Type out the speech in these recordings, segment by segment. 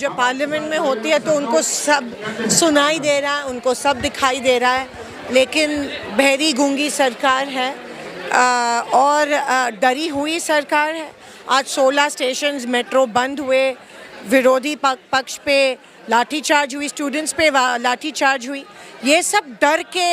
जब पार्लियामेंट में होती है तो उनको सब सुनाई दे रहा है, उनको सब दिखाई दे रहा है, लेकिन बहरी गूंगी सरकार है और डरी हुई सरकार है। आज 16 स्टेशंस मेट्रो बंद हुए, विरोधी पक्ष पे लाठीचार्ज हुई, स्टूडेंट्स पे लाठीचार्ज हुई। ये सब डर के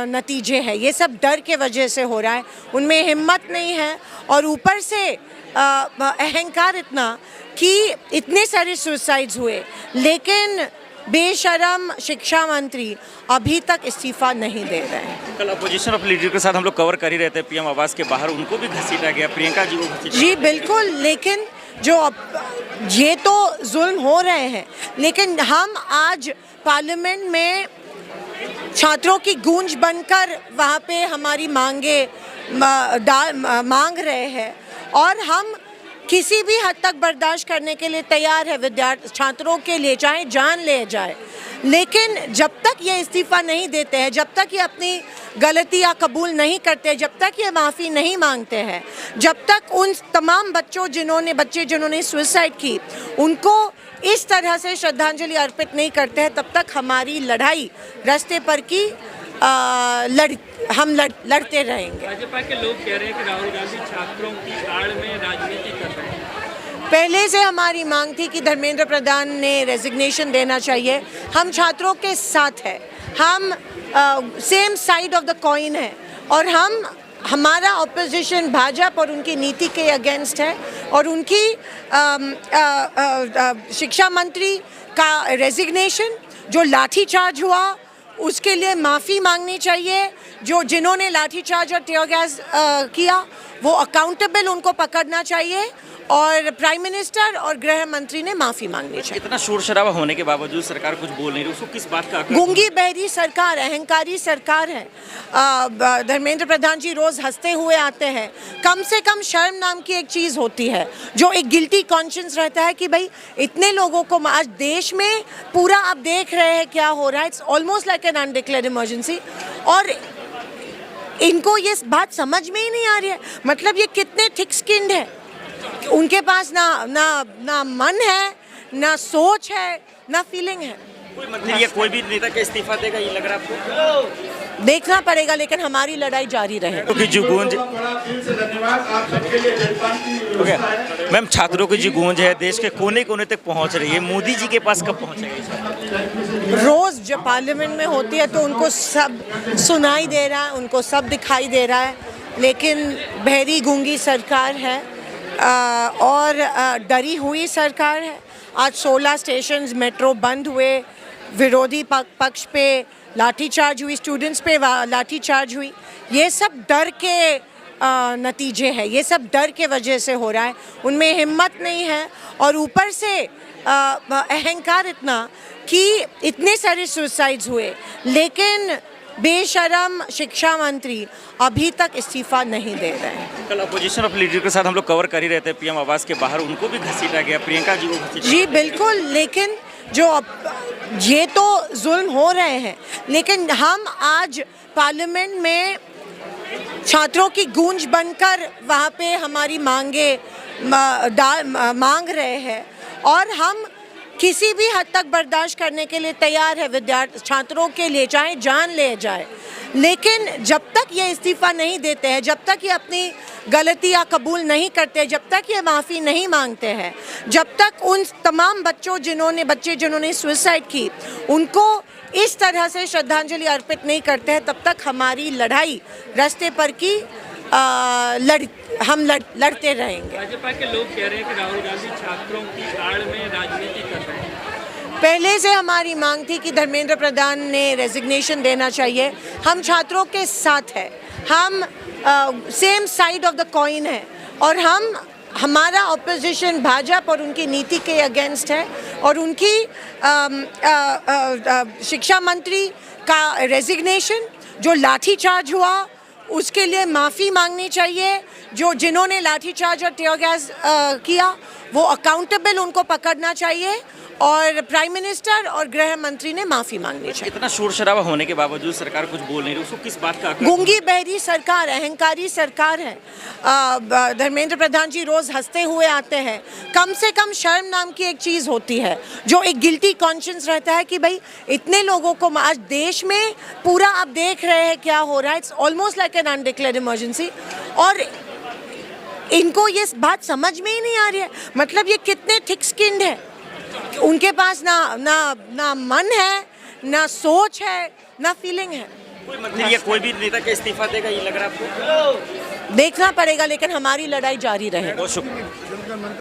नतीजे हैं, ये सब डर के वजह से हो रहा है। उनमें हिम्मत नहीं है और ऊपर से अहंकार इतना कि इतने सारे सुसाइड्स हुए, लेकिन बेशरम शिक्षा मंत्री अभी तक इस्तीफा नहीं दे रहे हैं। कल अपोजिशन ऑफ लीडर के साथ हम लोग कवर कर ही रहे थे, पीएम आवास के बाहर उनको भी घसीटा गया, प्रियंका जी को घसीटा। जी बिल्कुल, लेकिन ये तो जुल्म हो रहे हैं, लेकिन हम आज पार्लियामेंट में छात्रों की गूंज बनकर वहाँ पे हमारी मांगे मांग रहे हैं और हम किसी भी हद तक बर्दाश्त करने के लिए तैयार है विद्यार्थी छात्रों के लिए, चाहे जान ले जाए। लेकिन जब तक ये इस्तीफ़ा नहीं देते हैं, जब तक ये अपनी गलतियाँ कबूल नहीं करते, जब तक ये माफ़ी नहीं मांगते हैं, जब तक उन तमाम जिन्होंने सुसाइड की उनको इस तरह से श्रद्धांजलि अर्पित नहीं करते हैं, तब तक हमारी लड़ाई रास्ते पर की हम लड़ते रहेंगे। भाजपा के लोग कह रहे हैं कि राहुल गांधी छात्रों की आड़ में राजनीति कर रहे हैं। पहले से हमारी मांग थी कि धर्मेंद्र प्रधान ने रेजिग्नेशन देना चाहिए। हम छात्रों के साथ हैं, हम same side of the coin है और हमारा ऑपोजिशन भाजपा और उनकी नीति के अगेंस्ट है और उनकी शिक्षा मंत्री का रेजिग्नेशन, जो लाठीचार्ज हुआ उसके लिए माफ़ी मांगनी चाहिए। जिन्होंने लाठीचार्ज और टीयर गैस किया वो अकाउंटेबल, उनको पकड़ना चाहिए और प्राइम मिनिस्टर और गृह मंत्री ने माफ़ी मांगनी चाहिए। इतना शोर शराबा होने के बावजूद सरकार कुछ बोल नहीं रही, उसको किस बात का? गूंगी बहरी सरकार, अहंकारी सरकार है। धर्मेंद्र प्रधान जी रोज़ हंसते हुए आते हैं। कम से कम शर्म नाम की एक चीज़ होती है, जो एक गिल्टी कॉन्शियंस रहता है कि भाई इतने लोगों को आज देश में पूरा आप देख रहे हैं क्या हो रहा है। It's almost like an undeclared emergency और इनको ये बात समझ में ही नहीं आ रही है। मतलब ये कितने थिक स्किन्ड है, उनके पास ना मन है, ना सोच है, ना फीलिंग है। कोई मंत्री या कोई भी नेता का इस्तीफा देगा ये लग रहा है आपको? देखना पड़ेगा, लेकिन हमारी लड़ाई जारी रहेगी। छात्रों की जो गूंज मैम, छात्रों की जो गूंज है देश के कोने कोने तक पहुंच रही है, मोदी जी के पास कब पहुंचेगी? रोज़ जब पार्लियामेंट में होती है तो उनको सब सुनाई दे रहा है, उनको सब दिखाई दे रहा है, लेकिन बहरी गूंगी सरकार है और डरी हुई सरकार है। आज 16 स्टेशंस मेट्रो बंद हुए, विरोधी पक्ष पे लाठीचार्ज हुई, स्टूडेंट्स पे लाठीचार्ज हुई। ये सब डर के नतीजे हैं, ये सब डर के वजह से हो रहा है। उनमें हिम्मत नहीं है और ऊपर से अहंकार इतना कि इतने सारे सुसाइड्स हुए, लेकिन बेशरम शिक्षा मंत्री अभी तक इस्तीफा नहीं दे रहे हैं। कल अपोजिशन ऑफ लीडर के साथ हम लोग कवर कर ही रहे थे, पीएम आवास के बाहर उनको भी घसीटा गया, प्रियंका जी को घसीटा। जी बिल्कुल, लेकिन ये तो जुल्म हो रहे हैं, लेकिन हम आज पार्लियामेंट में छात्रों की गूंज बनकर वहाँ पे हमारी मांगे मांग रहे हैं और हम किसी भी हद तक बर्दाश्त करने के लिए तैयार है विद्यार्थी छात्रों के लिए, चाहे जान ले जाए। लेकिन जब तक ये इस्तीफ़ा नहीं देते हैं, जब तक ये अपनी गलतियाँ कबूल नहीं करते, जब तक ये माफ़ी नहीं मांगते हैं, जब तक उन तमाम जिन्होंने सुसाइड की उनको इस तरह से श्रद्धांजलि अर्पित नहीं करते हैं, तब तक हमारी लड़ाई रास्ते पर की हम लड़ते रहेंगे। भाजपा के लोग कह रहे हैं कि राहुल गांधी छात्रों की आड़ में राजनीति कर रहे हैं। पहले से हमारी मांग थी कि धर्मेंद्र प्रधान ने रेजिग्नेशन देना चाहिए। हम छात्रों के साथ हैं, हम same side of the coin है और हमारा ऑपोजिशन भाजपा और उनकी नीति के अगेंस्ट है और उनकी शिक्षा मंत्री का रेजिग्नेशन, जो लाठीचार्ज हुआ उसके लिए माफ़ी मांगनी चाहिए। जिन्होंने लाठीचार्ज और टीयर गैस किया वो अकाउंटेबल, उनको पकड़ना चाहिए और प्राइम मिनिस्टर और गृह मंत्री ने माफ़ी मांगनी चाहिए। इतना शोर शराबा होने के बावजूद सरकार कुछ बोल नहीं रही, उसको किस बात का गूंगी बहरी सरकार, अहंकारी सरकार है। धर्मेंद्र प्रधान जी रोज़ हंसते हुए आते हैं। कम से कम शर्म नाम की एक चीज़ होती है, जो एक गिल्टी कॉन्शियंस रहता है कि भाई इतने लोगों को आज देश में पूरा आप देख रहे हैं क्या हो रहा है। It's almost like an undeclared emergency और इनको ये बात समझ में ही नहीं आ रही है। मतलब ये कितने थिक स्किन्ड है, उनके पास ना मन है, ना सोच है, ना फीलिंग है। कोई मंत्री या कोई भी नेता का इस्तीफा देगा ये लग रहा है आपको? देखना पड़ेगा, लेकिन हमारी लड़ाई जारी रहेगी। बहुत शुक्रिया।